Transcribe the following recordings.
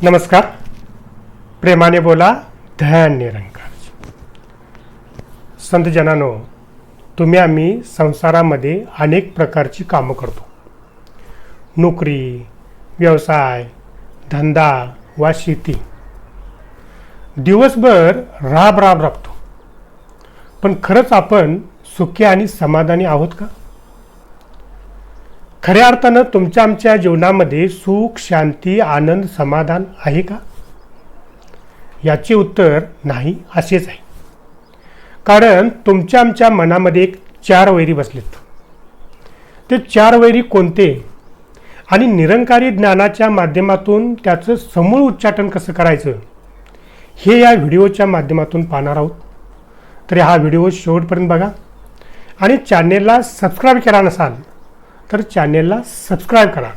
नमस्कार. प्रेमाने बोला, ध्यान निरंकार. संतजनांनो, तुम्ही आम्ही संसारामध्ये अनेक प्रकारची कामं करतो. नोकरी, व्यवसाय, धंदा वा शेती. दिवसभर राबतो. पण खरंच आपण सुखी आणि समाधानी आहोत का? खऱ्या अर्थानं तुमच्या आमच्या जीवनामध्ये सुख, शांती, आनंद, समाधान आहे का? याचे उत्तर नाही असेच आहे. कारण तुमच्या आमच्या मनामध्ये एक 4 वैरी बसलेत. ते 4 वैरी कोणते आणि निरंकारी ज्ञानाच्या माध्यमातून त्याचं समूळ उच्चाटन कसं करायचं हे या व्हिडिओच्या माध्यमातून पाहणार आहोत. तर हा व्हिडिओ शेवटपर्यंत बघा आणि चॅनेलला सबस्क्राईब केला नसाल तर चॅनेलला सबस्क्राईब करा.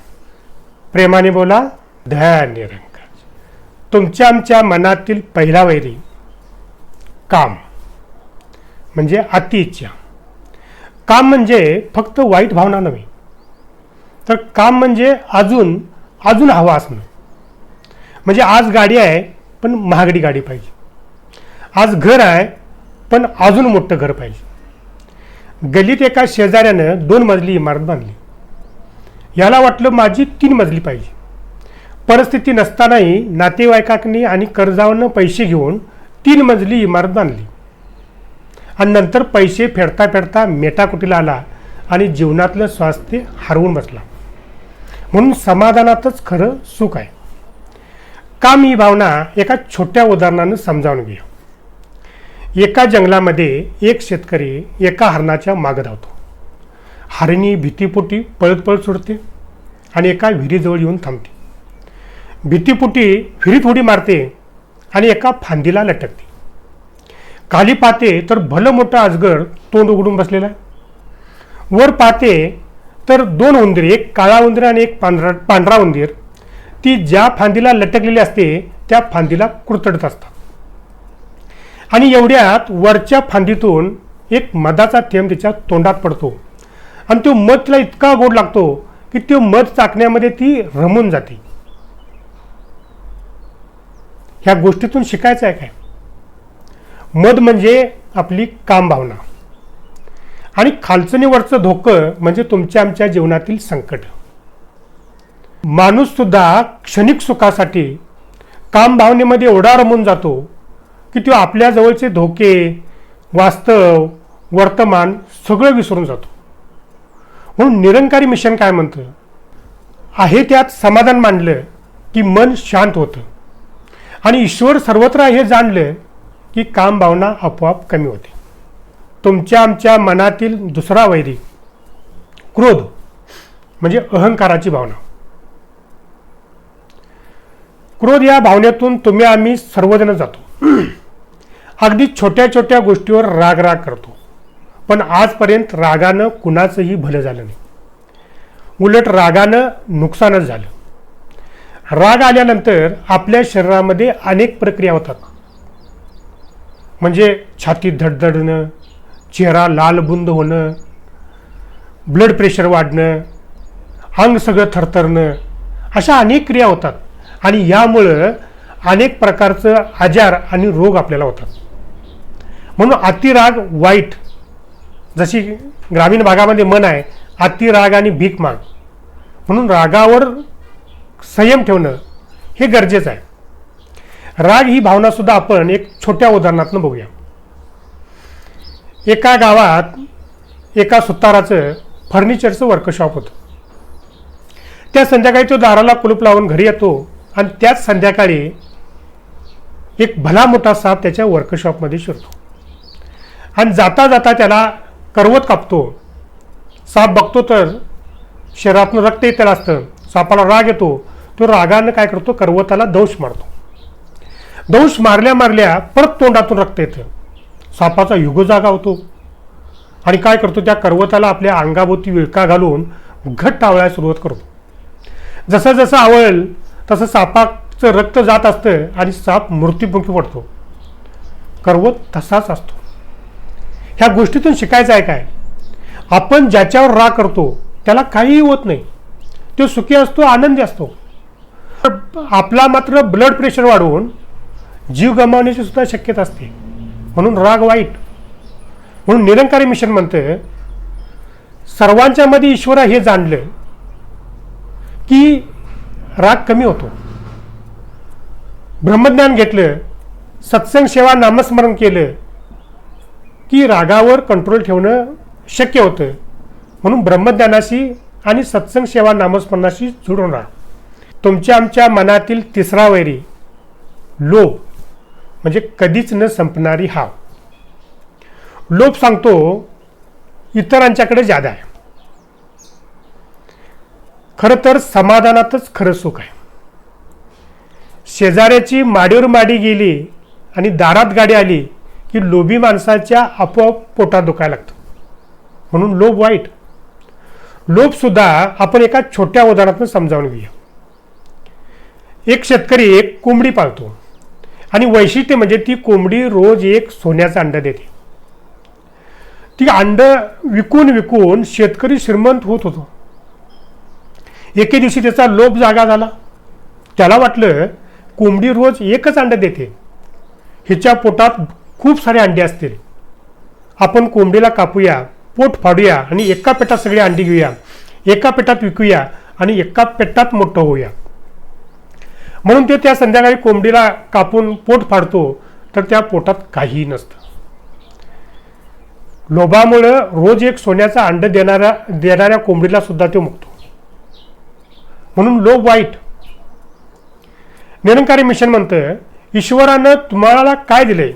प्रेमाने बोला, ध्यान निरंकार. तुमच्या आमच्या मनातील पहिला वैरी काम म्हणजे अति इच्छा. काम म्हणजे फक्त वाईट भावना नव्हे, तर काम म्हणजे अजून हवा असणं. म्हणजे आज गाडी आहे पण महागडी गाडी पाहिजे. आज घर आहे पण अजून मोठं घर पाहिजे. गल्लीत एका शेजाऱ्यानं 2 मजली इमारत बांधली. याला वाटलं माझी 3 मजली पाहिजे. परिस्थिती नसतानाही नातेवाईकांनी आणि कर्जावरनं पैसे घेऊन 3 मजली इमारत बांधली आणि नंतर पैसे फेडता मेटाकुटीला आला आणि जीवनातलं स्वास्थ्य हरवून बसला. म्हणून समाधानातच खरं सुख आहे. काम ही भावना एका छोट्या उदाहरणानं समजावून घेऊ. एका जंगलामध्ये एक शेतकरी एका हरणाच्या मागं धावतो. हरणी भीतीपोटी पळत सुटते आणि एका विहिरीजवळ येऊन थांबते. भीतीपोटी विहिरीत उडी मारते आणि एका फांदीला लटकते. खाली पाहते तर भलं मोठं अजगर तोंड उघडून बसलेला आहे. वर पाहते तर 2 उंदीर, एक काळा उंदीर आणि एक पांढरा उंदीर, ती ज्या फांदीला लटकलेली असते त्या फांदीला कुरतडत असतात. आणि एवढ्यात वरच्या फांदीतून एक मधाचा थेंब तिच्या तोंडात पडतो आणि तो मध तिला इतका गोड लागतो की तो मध चाकण्यामध्ये ती रमून जाते. ह्या गोष्टीतून शिकायचं आहे काय? मध म्हणजे आपली काम भावना आणि खालचणीवरचं धोकं म्हणजे तुमच्या आमच्या जीवनातील संकट. माणूस सुद्धा क्षणिक सुखासाठी काम भावनेमध्ये एवढा रमून जातो की तो आपल्या जवळचे धोके, वास्तव, वर्तमान सगळं विसरून जातो. म्हणून निरंकारी मिशन काय म्हणतं? आहे त्यात समाधान मानलं की मन शांत होतं आणि ईश्वर सर्वत्र आहे हे जाणलं की काम भावना आपोआप कमी होते. तुमच्या आमच्या मनातील दुसरा वैरी क्रोध म्हणजे अहंकाराची भावना. क्रोध या भावनेतून तुम्ही आम्ही सर्वजण जातो. अगदी छोट्या छोट्या गोष्टीवर राग करतो. पण आजपर्यंत रागानं कुणाचंही भलं झालं नाही. उलट रागानं नुकसानच झालं. राग आल्यानंतर आपल्या शरीरामध्ये अनेक प्रक्रिया होतात. म्हणजे छातीत धडधडणं, चेहरा लालबुंद होणं, ब्लड प्रेशर वाढणं, अंग सगळं थरथरणं, अशा अनेक क्रिया होतात. आणि यामुळं अनेक प्रकारचं आजार आणि रोग आपल्याला होतात. म्हणून अतिराग वाईट. जशी ग्रामीण भागामध्ये म्हण आहे, अतिराग आणि भीक माग. म्हणून रागावर संयम ठेवणं हे गरजेचं आहे. राग ही भावना सुद्धा आपण एक छोट्या उदाहरणातून बघूया. एका गावात एका सुताराचं फर्निचरचं वर्कशॉप होतं. त्या संध्याकाळी तो दाराला कुलूप लावून घरी येतो आणि त्याच संध्याकाळी एक भला मोठा साप त्याच्या वर्कशॉपमध्ये शिरतो आणि जाता जाता त्याला करवत कापतो. साप बघतो तर शरीरातून रक्त येत असतं. सापाला राग येतो. तो रागानं काय करतो? करवताला दंश मारतो. दंश मारल्या परत तोंडातून रक्त येतं. सापाचा युगजागा होतो आणि काय करतो? त्या करवताला आपल्या अंगाभोवती विळका घालून घट्ट आवळायला सुरुवात करतो. जसं आवळेल तसं सापाचं रक्त जात असतं आणि साप मृत्युमुखी पडतो. करवत तसाच असतो. ह्या गोष्टीतून शिकायचं आहे काय? आपण ज्याच्यावर राग करतो त्याला काहीही होत नाही. तो सुखी असतो, आनंदी असतो. आपला मात्र ब्लड प्रेशर वाढवून जीव गमावण्याची सुद्धा शक्यता असते. म्हणून राग वाईट. म्हणून निरंकारी मिशन म्हणतं, सर्वांच्या मध्ये ईश्वर हे जाणलं की राग कमी होतो. ब्रह्मज्ञान घेतलं, सत्संग सेवा नामस्मरण केलं की रागावर कंट्रोल ठेवणं शक्य होतं. म्हणून ब्रह्मज्ञानाशी आणि सत्संग सेवा नामस्मरणाशी जुळून राहा. तुमच्या आमच्या मनातील तिसरा वैरी लोभ, म्हणजे कधीच न संपणारी हाव. लोभ सांगतो इतरांच्याकडे जादा आहे. खरं तर समाधानातच खरं सुख आहे. शेजाऱ्याची माडीवर माडी गेली आणि दारात गाडी आली की लोभी माणसाच्या आपोआप पोटात दुखायला लागतं. म्हणून लोभ वाईट. लोभ सुद्धा आपण एका छोट्या उदाहरणातून समजावून घेऊया. एक शेतकरी एक कोंबडी पाळतो आणि वैशिष्ट्य म्हणजे ती कोंबडी रोज एक सोन्याचं अंड देते. ती अंड विकून विकून शेतकरी श्रीमंत होत होतो. एके दिवशी त्याचा लोभ जागा झाला. त्याला वाटलं कोंबडी रोज एकच अंड देते, हिच्या पोटात खूप सारे अंडे असतील, आपण कोंबडीला कापूया, पोट फाडूया आणि एका पेटात सगळी अंडी घेऊया, एका पेटात विकूया आणि एका पेटात मोठं होऊया. म्हणून ते त्या संध्याकाळी कोंबडीला कापून पोट फाडतो, तर त्या पोटात काहीही नसतं. लोभामुळं रोज एक सोन्याचा अंड देणाऱ्या कोंबडीला सुद्धा तो मुकतो. म्हणून लोभ वाईट. निरंकारी मिशन म्हणतं, ईश्वरानं तुम्हाला काय दिलंय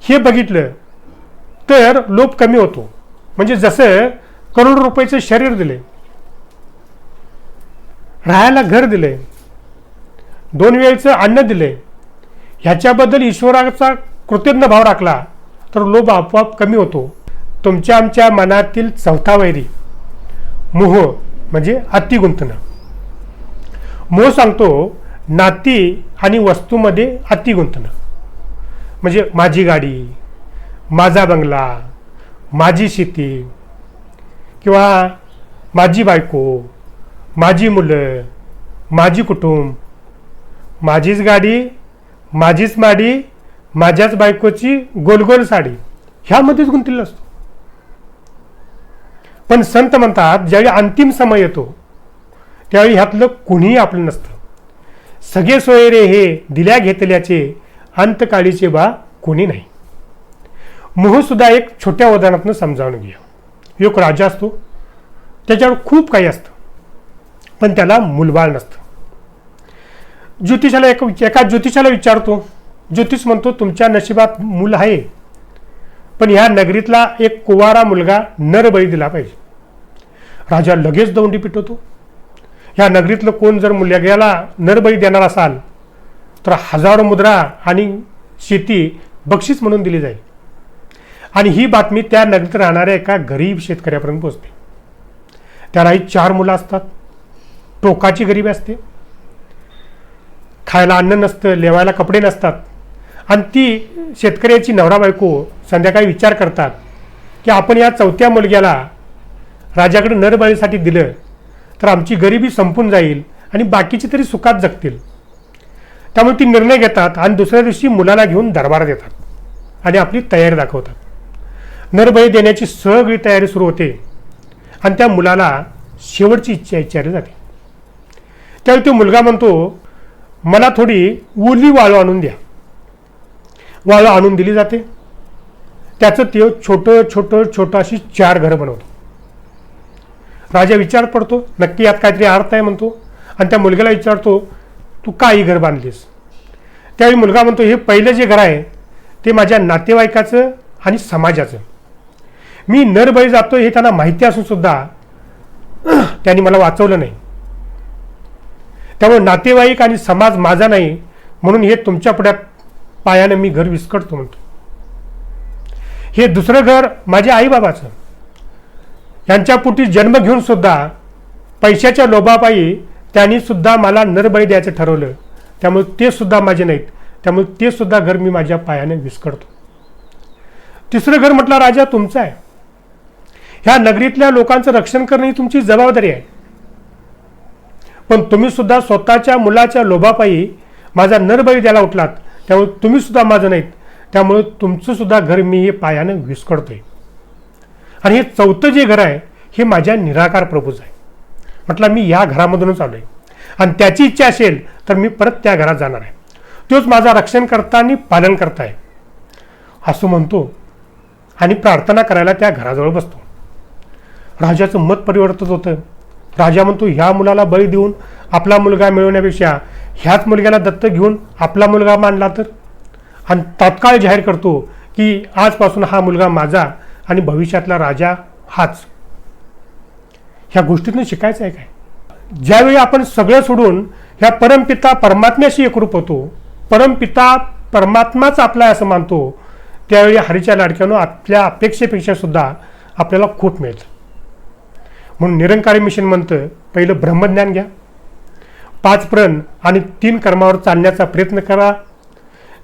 हे बघितलं तर लोभ कमी होतो. म्हणजे जसं करोड रुपयाचं शरीर दिले, राहायला घर दिले, 2 वेळचं अन्न दिले, ह्याच्याबद्दल ईश्वराचा कृतज्ञ भाव राखला तर लोभ आपोआप कमी होतो. तुमच्या आमच्या मनातील चौथा वैरी मोह, म्हणजे अति गुंतणं. मोह सांगतो नाती आणि वस्तूमध्ये अति गुंतणं. म्हणजे माझी गाडी, माझा बंगला, माझी शेती किंवा माझी बायको, माझी मुलं, माझी कुटुंब, माझीच गाडी, माझीच माडी, माझ्याच बायकोची गोलगोल साडी, ह्यामध्येच गुंतलेला असतो. पण संत म्हणतात ज्यावेळी अंतिम समय येतो त्यावेळी ह्यातलं कुणीही आपलं नसतं. सगळे सोयरे हे दिल्या घेतल्याचे, अंतकाळीचे बा कोणी नाही. मोह सुद्धा एक छोट्या उदाहरणातून समजावून घ्या. एक राजा असतो, त्याच्यावर खूप काही असतं पण त्याला मुलबाळ नसतं. ज्योतिषाला एका ज्योतिषाला विचारतो. ज्योतिष म्हणतो तुमच्या नशिबात मूल आहे, पण ह्या नगरीतला एक कुवारा मुलगा नरबळी दिला पाहिजे. राजा लगेच दौंडी पिटवतो. ह्या नगरीतलं कोण जर मुलग्याला नरबळी देणार असाल तर 1000 मुद्रा आणि शेती बक्षीस म्हणून दिली जाईल. आणि ही बातमी त्या नगरीत राहणाऱ्या एका गरीब शेतकऱ्यापर्यंत पोहोचते. त्यालाही 4 मुलं असतात, टोकाची गरिबी असते, खायला अन्न नसतं, लेवायला कपडे नसतात. आणि ती शेतकऱ्याची नवरा बायको संध्याकाळी विचार करतात की आपण या 4थ्या मुलग्याला राजाकडे नरबळीसाठी दिलं तर आमची गरिबी संपून जाईल आणि बाकीची तरी सुखात जगतील. त्यामुळे ती निर्णय घेतात आणि दुसऱ्या दिवशी मुलाला घेऊन दरबारात येतात आणि आपली तयारी दाखवतात. नरबळी देण्याची सगळी तयारी सुरू होते आणि त्या मुलाला शेवटची इच्छा विचारली जाते. त्यावेळी तो मुलगा म्हणतो मला थोडी ओली वाळू आणून द्या. वाळू आणून दिली जाते. त्याचं ते छोटं छोटं छोटं अशी 4 घरं बनवतो. राजा विचार पडतो नक्की यात काहीतरी अर्थ आहे म्हणतो आणि त्या मुलग्याला विचारतो तू का ही घर बांधलीस. त्यावेळी मुलगा म्हणतो हे पहिलं जे घर आहे ते माझ्या नातेवाईकाचं आणि समाजाचं. मी नरबळी जातो हे त्यांना माहिती असून सुद्धा त्यांनी मला वाचवलं नाही. त्यामुळे नातेवाईक आणि समाज माझा नाही म्हणून हे तुमच्या पुढ्यात पायाने मी घर विस्कटतो म्हणतो. हे दुसरं घर माझ्या आईबाबाचं. यांच्या पोटी जन्म घेऊन सुद्धा पैशाच्या लोभापायी त्यांनी सुद्धा मला नरबळी द्यायचं ठरवलं. त्यामुळे ते सुद्धा माझे नाहीत. त्यामुळे ते सुद्धा घर मी माझ्या पायाने विस्कटतो. तिसरं घर म्हटलं राजा तुमचं आहे. ह्या नगरीतल्या लोकांचं रक्षण करणे ही तुमची जबाबदारी आहे. पण तुम्ही सुद्धा स्वतःच्या मुलाच्या लोभापायी माझा नरबळी द्यायला उठलात, त्यामुळे तुम्ही सुद्धा माझं नाहीत, त्यामुळे तुमचं सुद्धा घर मी हे पायानं विस्कळतोय. आणि हे चौथं जे घर आहे हे माझ्या निराकार प्रभूचं आहे. म्हटलं मी या घरामधूनच आलोय आणि त्याची इच्छा असेल तर मी परत त्या घरात जाणार आहे. तोच माझा रक्षणकर्ता आणि पालनकर्ता आहे असं म्हणतो आणि प्रार्थना करायला त्या घराजवळ बसतो. राजाचं मत परिवर्तित होतं. राजा म्हणतो ह्या मुलाला बळी देऊन आपला मुलगा मिळवण्यापेक्षा ह्याच मुलग्याला दत्तक घेऊन आपला मुलगा मानला तर, आणि तात्काळ जाहीर करतो की आजपासून हा मुलगा माझा आणि भविष्यातला राजा हाच. ह्या गोष्टीतून शिकायचं आहे काय? ज्यावेळी आपण सगळं सोडून ह्या परमपिता परमात्म्याशी एकरूप होतो, परमपिता परमात्माच आपला असं मानतो, त्यावेळी हरीच्या लाडक्यानं आपल्या अपेक्षेपेक्षा सुद्धा आपल्याला खूप मिळतं. म्हणून निरंकारी मिशन म्हणतं पहिलं ब्रह्मज्ञान घ्या, 5 प्रण आणि 3 कर्मावर चालण्याचा प्रयत्न करा.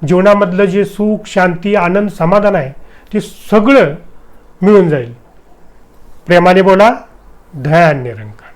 जीवनामधलं जे सुख, शांती, आनंद, समाधान आहे ते सगळं मिळून जाईल. प्रेमाने बोला, धैर्य निरंकार.